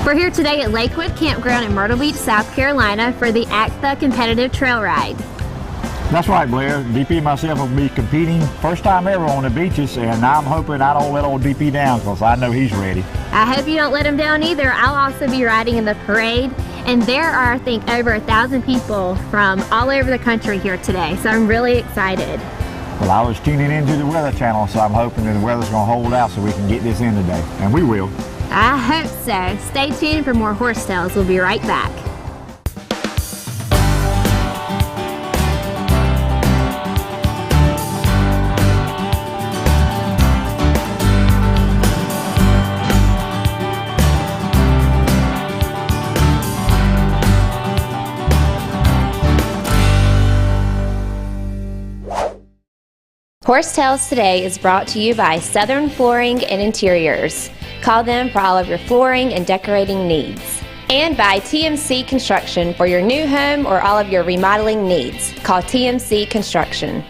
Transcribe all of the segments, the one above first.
We're here today at Lakewood Campground in Myrtle Beach, South Carolina for the ACTHA Competitive Trail Ride. That's right, Blair. DP and myself will be competing first time ever on the beaches, and I'm hoping I don't let old DP down because I know he's ready. I hope you don't let him down either. I'll also be riding in the parade, and there are, I think, over 1,000 people from all over the country here today, so I'm really excited. Well, I was tuning into the Weather Channel, so I'm hoping that the weather's going to hold out so we can get this in today, and we will. I hope so. Stay tuned for more horse tales. We'll be right back. Horse Tales today is brought to you by Southern Flooring and Interiors. Call them for all of your flooring and decorating needs. And by TMC Construction for your new home or all of your remodeling needs. Call TMC Construction.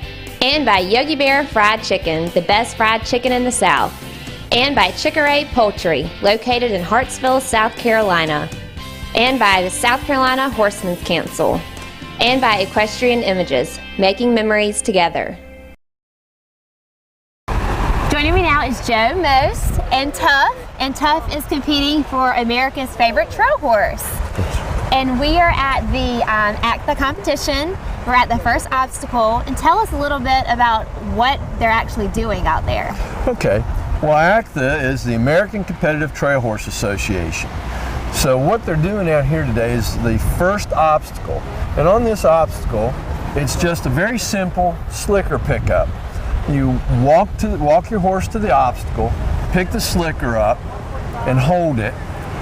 And by Yogi Bear Fried Chicken, the best fried chicken in the South. And by Chick-A-Ray Poultry, located in Hartsville, South Carolina. And by the South Carolina Horsemen's Council. And by Equestrian Images, making memories together. Joining me now is Tuff Most and Tuff is competing for America's favorite trail horse. And we are at the ACTHA competition. We're at the first obstacle, and tell us a little bit about what they're actually doing out there. Okay, well, ACTHA is the American Competitive Trail Horse Association. So what they're doing out here today is the first obstacle, and on this obstacle, it's just a very simple slicker pickup. You walk your horse to the obstacle, pick the slicker up and hold it,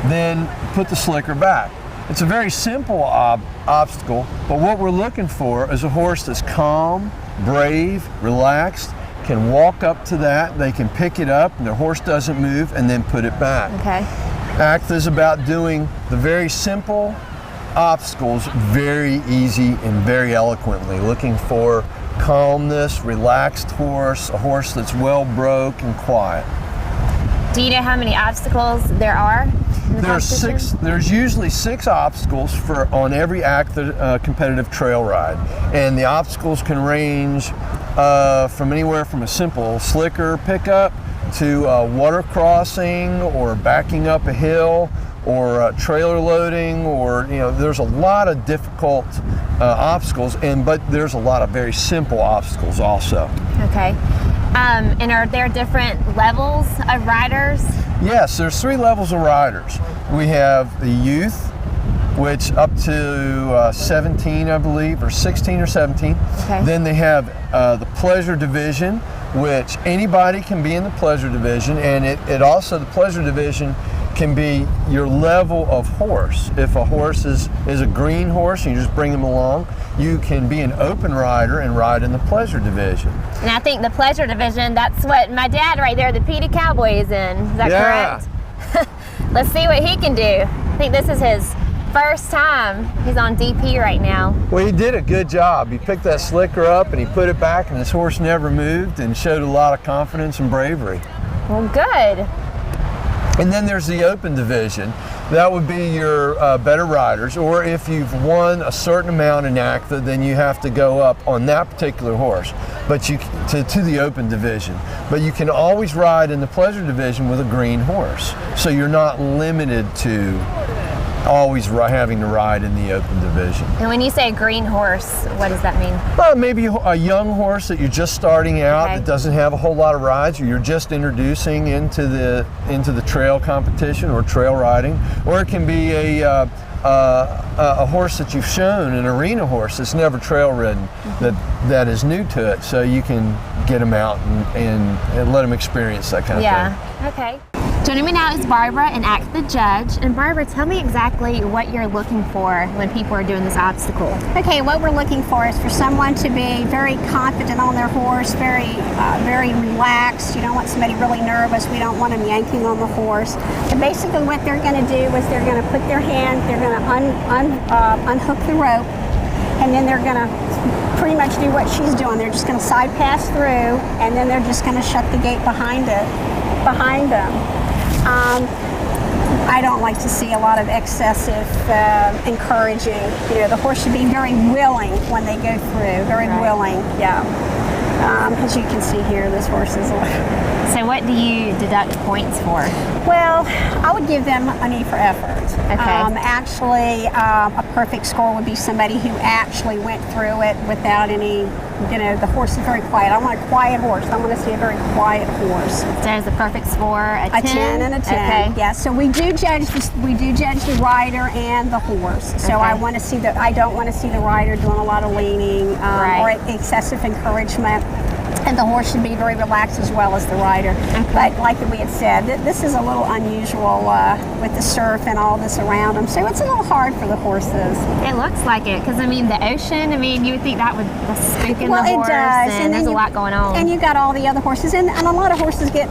then put the slicker back. It's a very simple obstacle, but what we're looking for is a horse that's calm, brave, relaxed, can walk up to that, they can pick it up and their horse doesn't move, and then put it back. Okay. ACTHA is about doing the very simple obstacles very easy and very eloquently, looking for calmness, relaxed horse, a horse that's well broke and quiet. Do you know how many obstacles there are? There's usually 6 obstacles on every ACTHA competitive trail ride, and the obstacles can range from anywhere from a simple slicker pickup to water crossing or backing up a hill or trailer loading, or there's a lot of difficult obstacles, but there's a lot of very simple obstacles also. Okay. And are there different levels of riders? Yes, there's 3 levels of riders. We have the youth, which up to 17, I believe, or 16 or 17. Okay. Then they have the pleasure division, which anybody can be in the pleasure division, and it also, the pleasure division can be your level of horse. If a horse is a green horse and you just bring him along, you can be an open rider and ride in the pleasure division. And I think the pleasure division, that's what my dad right there, the Petey Cowboy, is in. Is that correct? Let's see what he can do. I think this is his first time. He's on DP right now. Well, he did a good job. He picked that slicker up and he put it back, and his horse never moved and showed a lot of confidence and bravery. Well, good. And then there's the open division. That would be your better riders, or if you've won a certain amount in ACTHA, then you have to go up on that particular horse, but to the open division. But you can always ride in the pleasure division with a green horse, so you're not limited to always having to ride in the open division. And when you say green horse, what does that mean? Maybe a young horse that you're just starting out, that doesn't have a whole lot of rides, or you're just introducing into the trail competition or trail riding, or it can be a horse that you've shown, an arena horse that's never trail ridden, that is new to it, so you can get them out and let them experience that kind of thing. Yeah, okay. Joining me now is Barbara, an ACTHA judge. And Barbara, tell me exactly what you're looking for when people are doing this obstacle. Okay, what we're looking for is for someone to be very confident on their horse, very relaxed. You don't want somebody really nervous. We don't want them yanking on the horse. And basically what they're going to do is they're going to put their hand, they're going to unhook the rope, and then they're going to pretty much do what she's doing. They're just going to side pass through, and then they're just going to shut the gate behind them. I don't like to see a lot of excessive encouraging. You know, the horse should be very willing when they go through, very willing, yeah. As you can see here, this horse is So what do you deduct points for? well, I would give them an E for effort. Okay. Actually, a perfect score would be somebody who actually went through it without any, you know, the horse is very quiet. I want a quiet horse. I want to see a very quiet horse. So is the perfect score a 10? A 10 and a 10. Okay. Yeah, so we do judge the rider and the horse. So I want to see I don't want to see the rider doing a lot of leaning or excessive encouragement. And the horse should be very relaxed as well as the rider. But like we had said, this is a little unusual with the surf and all this around them. So it's a little hard for the horses. It looks like it, because I mean the ocean, I mean you would think that would spook in the horse, it does. and there's a lot going on. And you got all the other horses, and a lot of horses get,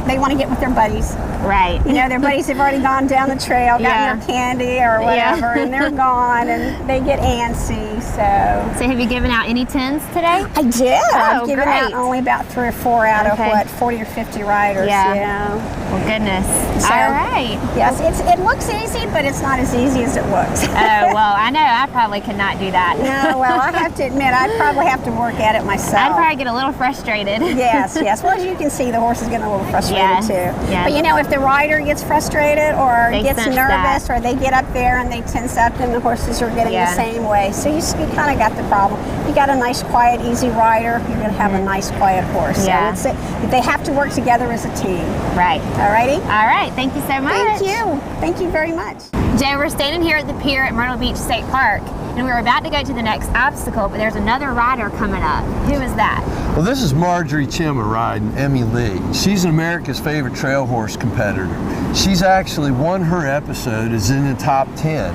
they want to get with their buddies. Right. You know, their buddies have already gone down the trail, gotten their candy or whatever, and they're gone, and they get antsy, so. So have you given out any 10s today? I did. I've given great. out only about 3 or 4 out of 40 or 50 riders. Yeah. Well, goodness. So, all right. Yes, it looks easy, but it's not as easy as it looks. Oh, well, I know I probably could not do that. No, well, I have to admit, I'd probably have to work at it myself. I'd probably get a little frustrated. Yes. Well, as you can see, the horse is getting a little frustrated too. Yes. But you know, if the rider gets frustrated or They gets sense nervous that. or they get up there and they tense up, then the horses are getting the same way. So you kind of got the problem. You got a nice, quiet, easy rider, you're going to have a nice, quiet horse. Yeah. So they have to work together as a team. Right. All righty? All right. Thank you so much. Thank you. Thank you very much. Joe, we're standing here at the pier at Myrtle Beach State Park, and we're about to go to the next obstacle, but there's another rider coming up. Who is that? Well, this is Marjorie Chima riding Emmy Lee. She's an America's favorite trail horse competitor. She's actually won her episode, is in the top 10.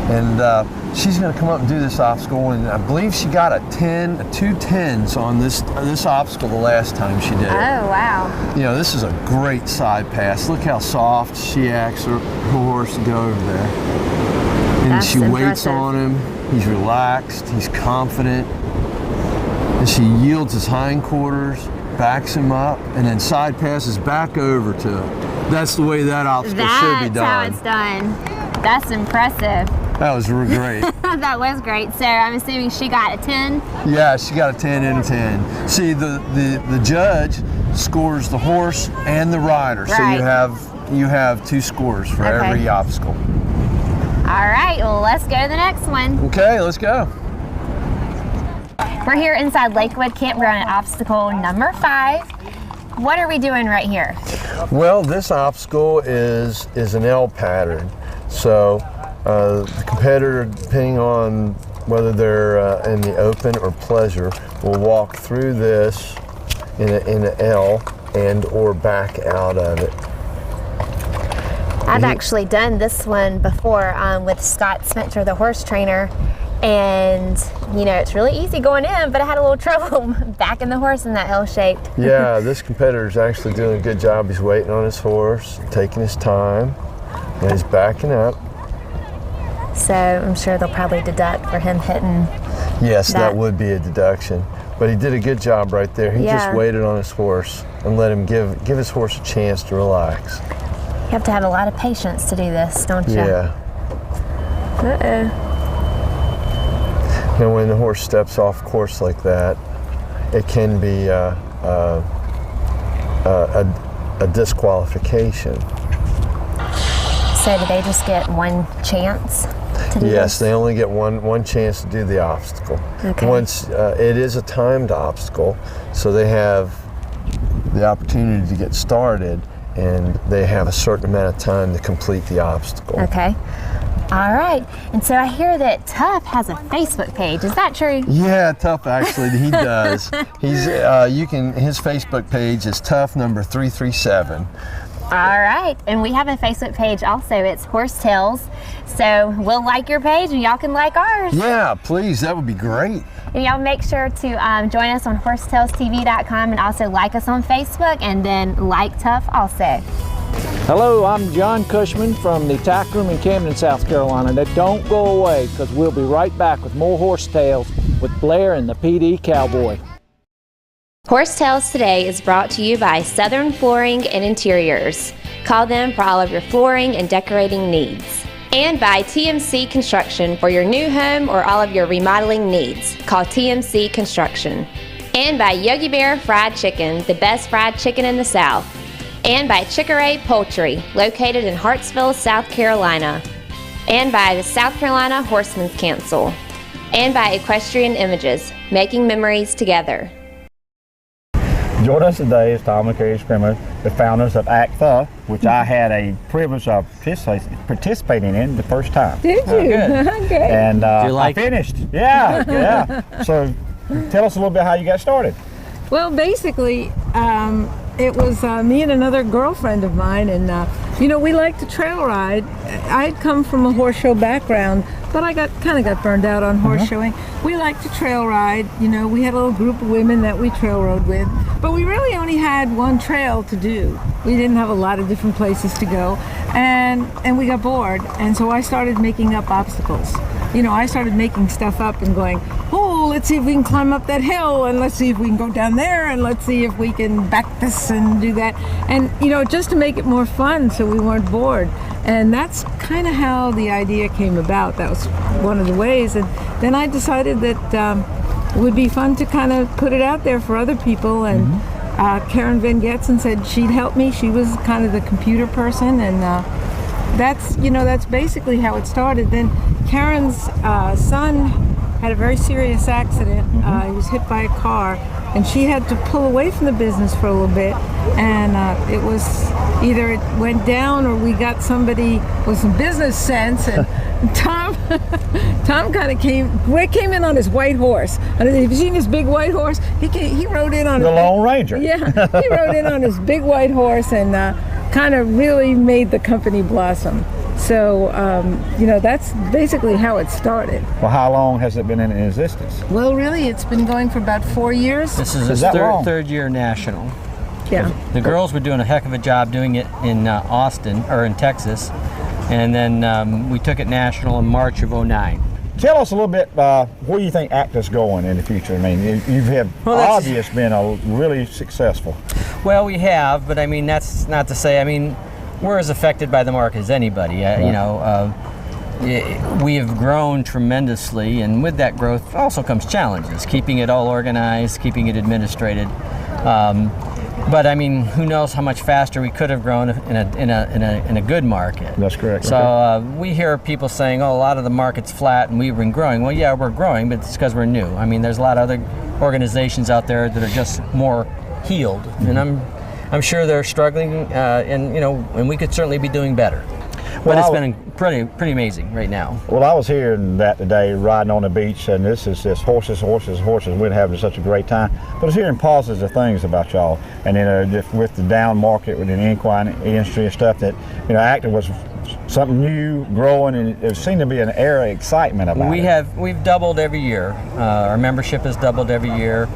And she's going to come up and do this obstacle, and I believe she got a 2 10s on this obstacle the last time she did it. Oh, wow. You know, this is a great side pass. Look how soft she asks her horse to go over there. And That's she waits impressive. on him. He's relaxed. He's confident. And she yields his hindquarters, backs him up, and then side passes back over to him. That's the way that obstacle should be done. That's how it's done. That's impressive. That was great. That was great. So I'm assuming she got a 10? Yeah, she got a 10 and a 10. See, the judge scores the horse and the rider, so you have 2 scores for every obstacle. All right, well, let's go to the next one. Okay, let's go. We're here inside Lakewood Campground at obstacle number 5. What are we doing right here? Well, this obstacle is an L pattern. So the competitor, depending on whether they're in the open or pleasure, will walk through this in an L and or back out of it. I've actually done this one before with Scott Spencer, the horse trainer, and you know, it's really easy going in, but I had a little trouble backing the horse in that L shape. Yeah, this competitor is actually doing a good job. He's waiting on his horse, taking his time, and he's backing up. So I'm sure they'll probably deduct for him hitting. Yes, that would be a deduction. But he did a good job right there. He just waited on his horse and let him give his horse a chance to relax. You have to have a lot of patience to do this, don't you? Yeah. You know, when the horse steps off course like that, it can be a disqualification. So do they just get one chance to do Yes, this? they only get one chance to do the obstacle. Okay. Once it is a timed obstacle, so they have the opportunity to get started, and they have a certain amount of time to complete the obstacle. Okay. All right. And so I hear that Tuff has a Facebook page. Is that true? Yeah, Tuff actually, he does. His Facebook page is Tuff number 337. All right. And we have a Facebook page also. It's Horse Tales. So we'll like your page and y'all can like ours. Yeah, please, that would be great. And y'all make sure to join us on horsetales.tv.com and also like us on Facebook and then like Tuff also. Hello, I'm John Cushman from the Tack Room in Camden, South Carolina. Now don't go away, because we'll be right back with more Horse Tales with Blair and the PD Cowboy. Horse Tales today is brought to you by Southern Flooring and Interiors. Call them for all of your flooring and decorating needs. And by TMC Construction for your new home or all of your remodeling needs. Call TMC Construction. And by Yogi Bear Fried Chicken, the best fried chicken in the South. And by Chick-A-Ray Poultry, located in Hartsville, South Carolina. And by the South Carolina Horsemen's Council. And by Equestrian Images, making memories together. Joining us today is Tom and Carrie Scrimmer, the founders of ACTHA, which I had a privilege of participating in the first time. Did you? Good. Good. And I finished. Yeah, yeah. So tell us a little bit how you got started. Well, basically, it was me and another girlfriend of mine, and you know, we liked to trail ride. I'd come from a horse show background, but I kind of got burned out on horse showing. We liked to trail ride. You know, we had a little group of women that we trail rode with, but we really only had one trail to do. We didn't have a lot of different places to go, and we got bored, and so I started making up obstacles. You know, I started making stuff up and going, oh, let's see if we can climb up that hill, and let's see if we can go down there, and let's see if we can back this and do that. And, you know, just to make it more fun so we weren't bored. And that's kind of how the idea came about. That was one of the ways. And then I decided that it would be fun to kind of put it out there for other people. And Karen Van Getzen said she'd help me. She was kind of the computer person, and that's basically how it started. Then Karen's son had a very serious accident. He was hit by a car, and she had to pull away from the business for a little bit, and it was either it went down or we got somebody with some business sense, and Tom kind of came in on his white horse. Have you seen his big white horse? He rode in on The Lone Ranger. Yeah, he rode in on his big white horse and kind of really made the company blossom. So, you know, that's basically how it started. Well, how long has it been in existence? Well, really, it's been going for about 4 years. This is Is his that wrong? third year national. Yeah. The girls were doing a heck of a job doing it in Austin, or in Texas, and then we took it national in March of '09. Tell us a little bit where you think ACTHA's going in the future. I mean, you have obviously been really successful. Well, we have, but I mean, that's not to say, I mean, we're as affected by the market as anybody. You know, we have grown tremendously, and with that growth also comes challenges, keeping it all organized, keeping it administrated. But I mean, who knows how much faster we could have grown in a good market. That's correct. So we hear people saying, "Oh, a lot of the market's flat, and we've been growing." Well, yeah, we're growing, but it's because we're new. I mean, there's a lot of other organizations out there that are just more healed, and I'm sure they're struggling, and you know, and we could certainly be doing better. But Well, it's been pretty amazing right now. Well, I was hearing that today, riding on the beach, and this is just horses. We're having such a great time. But I was hearing positive things about y'all, and then just with the down market, with the equine industry and stuff, that, you know, ACTHA was something new, growing, and it seemed to be an era of excitement about it. We've doubled every year. Our membership has doubled every year.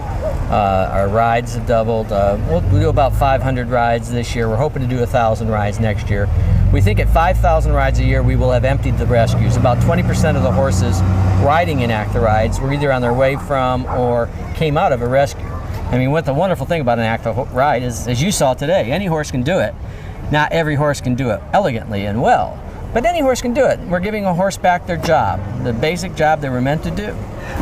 Our rides have doubled. We'll do about 500 rides this year. We're hoping to do 1,000 rides next year. We think at 5,000 rides a year, we will have emptied the rescues. About 20% of the horses riding in ACTHA rides were either on their way from or came out of a rescue. I mean, what the wonderful thing about an ACTHA ride is, as you saw today, any horse can do it. Not every horse can do it elegantly and well, but any horse can do it. We're giving a horse back their job, the basic job they were meant to do.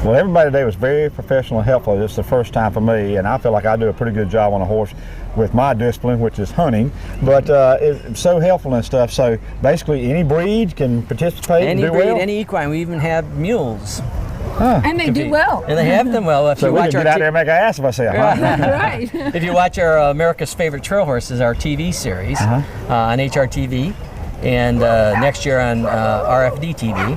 Well, everybody today was very professional and helpful. This is the first time for me, and I feel like I do a pretty good job on a horse with my discipline, which is hunting, but it's so helpful and stuff. So basically any breed can participate Any and do breed, well? any equine. We even have mules. And they do well. And they have them well. If So you we watch can get out there and make an ass of ourselves, huh? Right. If you watch our America's Favorite Trail Horses, our TV series on HRTV, and next year on RFD TV,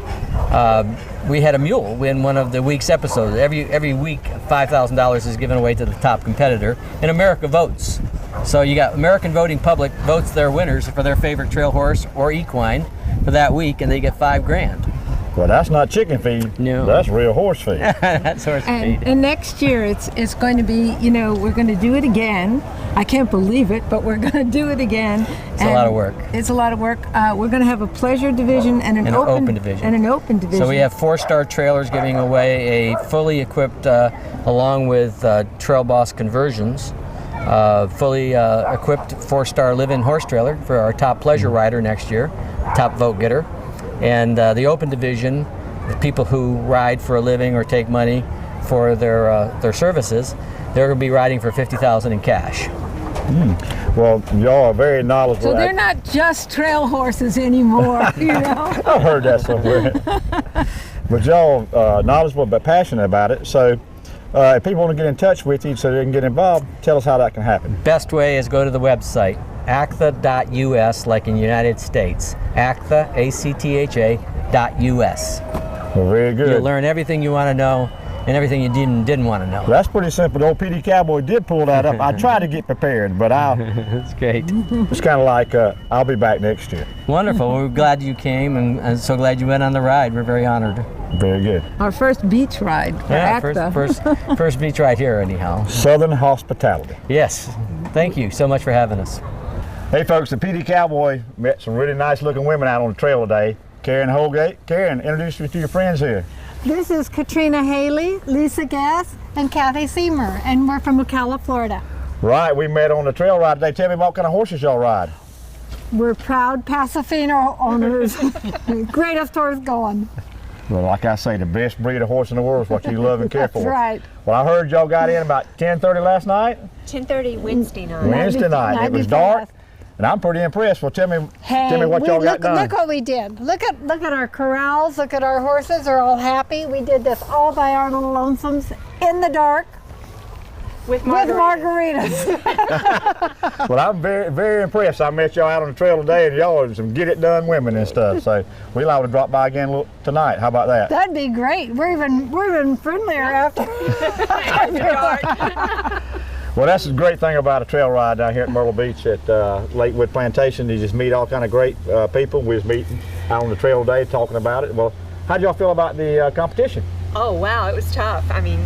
we had a mule win one of the week's episodes. Every week, $5,000 is given away to the top competitor, and America votes. So you got American voting public votes their winners for their favorite trail horse or equine for that week, and they get $5,000. Well, that's not chicken feed. No. That's real horse feed. That's horse feed. And next year it's going to be, you know, we're going to do it again. I can't believe it, but we're going to do it again. It's a lot of work. It's a lot of work. We're going to have a pleasure division and an open division. And an open division. So we have 4-star trailers giving away a fully equipped, along with Trail Boss conversions, fully equipped 4-star live-in horse trailer for our top pleasure rider next year, top vote getter. And the open division, the people who ride for a living or take money for their services, they're going to be riding for $50,000 in cash. Well, y'all are very knowledgeable. So they're not just trail horses anymore, you know? I've heard that somewhere. But y'all knowledgeable but passionate about it. So if people want to get in touch with you so they can get involved, tell us how that can happen. Best way is go to the website, ACTHA.us, like in United States. ACTHA, ACTHA.us. Well, very good. You'll learn everything you want to know and everything you didn't want to know. Well, that's pretty simple. The old PD Cowboy did pull that up. I tried to get prepared, but That's great. it's kind of like I'll be back next year. Wonderful. We're glad you came, and I'm so glad you went on the ride. We're very honored. Very good. Our first beach ride for ACTHA. First beach ride here, anyhow. Southern hospitality. Yes. Thank you so much for having us. Hey folks, the PD Cowboy met some really nice looking women out on the trail today. Karen Holgate. Karen, introduce me to your friends here. This is Katrina Haley, Lisa Gass, and Kathy Seymour, and we're from Ocala, Florida. Right, we met on the trail ride today. Tell me what kind of horses y'all ride. We're proud Pasofino owners. Greatest horse going. Well, like I say, the best breed of horse in the world is what you love and care for. That's right. Well, I heard y'all got in about 10:30 last night. 10:30 Wednesday night. Wednesday night. It was dark, and I'm pretty impressed. Well, tell me what y'all got done. Look what we did. Look at our corrals. Look at our horses. They're all happy. We did this all by our little lonesomes in the dark. With margaritas. Well, I'm very, very impressed. I met y'all out on the trail today, and y'all are some get-it-done women and stuff. So we'll have to drop by again tonight. How about that? That'd be great. We're even friendlier after. Well, that's the great thing about a trail ride down here at Myrtle Beach at Lakewood Plantation. You just meet all kind of great people. We was meeting out on the trail today talking about it. Well, how did y'all feel about the competition? Oh, wow, it was tough. I mean,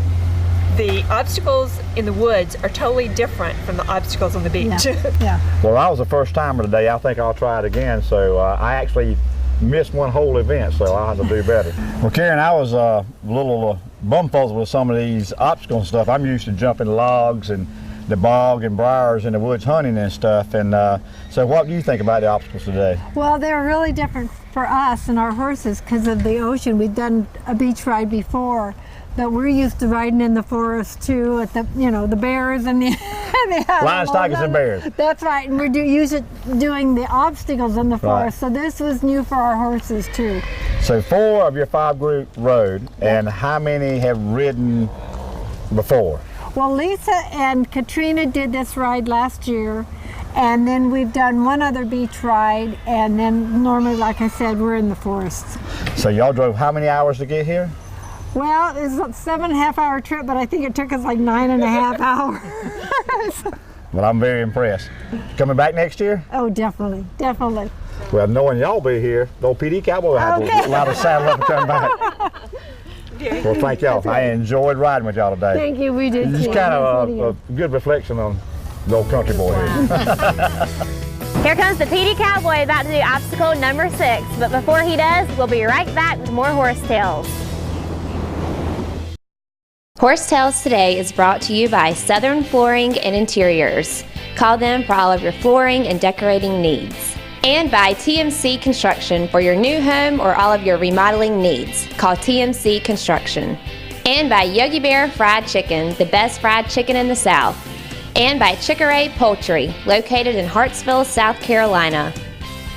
the obstacles in the woods are totally different from the obstacles on the beach. Yeah. Well, I was a first timer today. I think I'll try it again. So I actually missed one whole event, so I'll have to do better. Well, Karen, I was a little bumfuzzled with some of these obstacles and stuff. I'm used to jumping logs and the bog and briars in the woods hunting and stuff. And so what do you think about the obstacles today? Well, they're really different for us and our horses because of the ocean. We've done a beach ride before, but we're used to riding in the forest too, at the the bears and the lions, tigers, and bears. That's right, and we're doing the obstacles in the forest. Right. So this was new for our horses too. So 4 of your 5 group rode, and how many have ridden before? Well, Lisa and Katrina did this ride last year, and then we've done one other beach ride, and then normally, like I said, we're in the forests. So y'all drove how many hours to get here? Well, it's a 7.5 hour trip, but I think it took us like 9.5 hours. Well, I'm very impressed. Coming back next year? Oh, definitely, definitely. Well, knowing y'all be here, the old PD Cowboy will have to allow to saddle up and come back. Well, thank y'all. I enjoyed riding with y'all today. Thank you, we did too. It's kind of a good reflection on the old country boy here. Here comes the PD Cowboy about to do obstacle number 6. But before he does, we'll be right back with more Horse Tales. Horse Tales today is brought to you by Southern Flooring and Interiors. Call them for all of your flooring and decorating needs. And by TMC Construction for your new home or all of your remodeling needs. Call TMC Construction. And by Yogi Bear Fried Chicken, the best fried chicken in the South. And by Chick-A-Ray Poultry, located in Hartsville, South Carolina.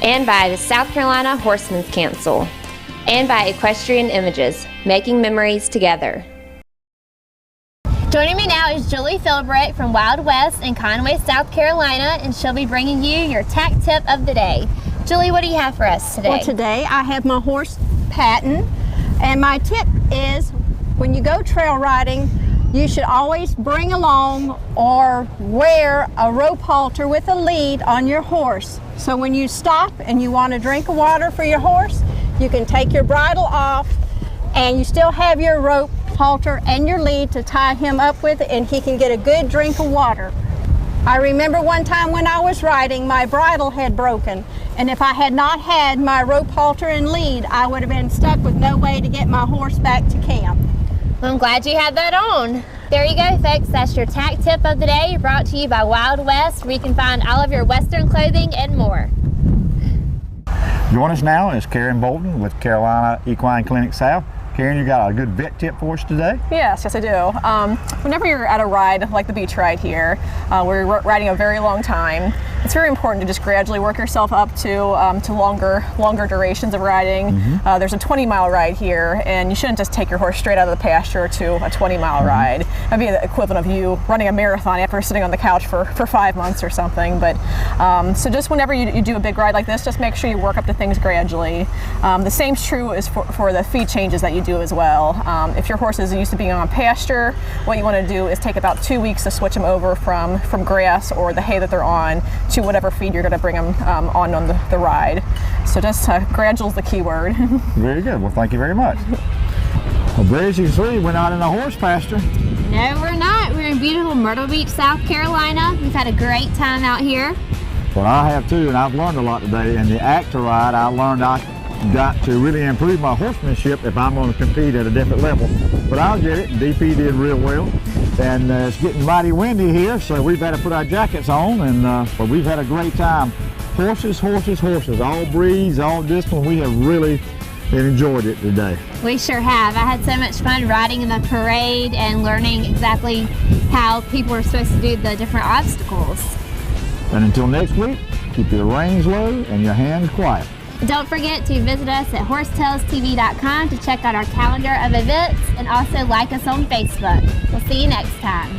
And by the South Carolina Horsemen's Council. And by Equestrian Images, making memories together. Joining me now is Julie Philbrick from Wild West in Conway, South Carolina, and she'll be bringing you your tack tip of the day. Julie, what do you have for us today? Well, today I have my horse Patton, and my tip is when you go trail riding, you should always bring along or wear a rope halter with a lead on your horse. So when you stop and you want a drink of water for your horse, you can take your bridle off and you still have your rope halter and your lead to tie him up with, and he can get a good drink of water. I remember one time when I was riding, my bridle had broken, and if I had not had my rope halter and lead, I would have been stuck with no way to get my horse back to camp. Well, I'm glad you had that on. There you go, folks. That's your tack tip of the day, brought to you by Wild West, where you can find all of your Western clothing and more. Join us now is Karen Bolton with Carolina Equine Clinic South. Karen, you got a good vet tip for us today? Yes, I do. Whenever you're at a ride like the beach ride here, where you're riding a very long time, it's very important to just gradually work yourself up to longer durations of riding. There's a 20-mile ride here, and you shouldn't just take your horse straight out of the pasture to a 20-mile ride. That'd be the equivalent of you running a marathon after sitting on the couch for 5 months or something. But so just whenever you do a big ride like this, just make sure you work up to things gradually. The same's true is for the feed changes that you do as well. If your horse is used to being on pasture, what you want to do is take about 2 weeks to switch them over from grass or the hay that they're on to whatever feed you're going to bring them on the ride. So just gradual is the key word. Very good. Well, thank you very much. Well, Bree, as you can see, we're not in a horse pasture. No, we're not. We're in beautiful Myrtle Beach, South Carolina. We've had a great time out here. Well, I have too, and I've learned a lot today. In the ACTHA Ride, I learned I got to really improve my horsemanship if I'm going to compete at a different level. But I'll get it. DP did real well. And it's getting mighty windy here, so we've had to put our jackets on, and but we've had a great time. Horses, horses, horses, all breeds, all disciplines. We have really enjoyed it today. We sure have. I had so much fun riding in the parade and learning exactly how people are supposed to do the different obstacles. And until next week, keep your reins low and your hands quiet. Don't forget to visit us at horsetailstv.com to check out our calendar of events, and also like us on Facebook. We'll see you next time.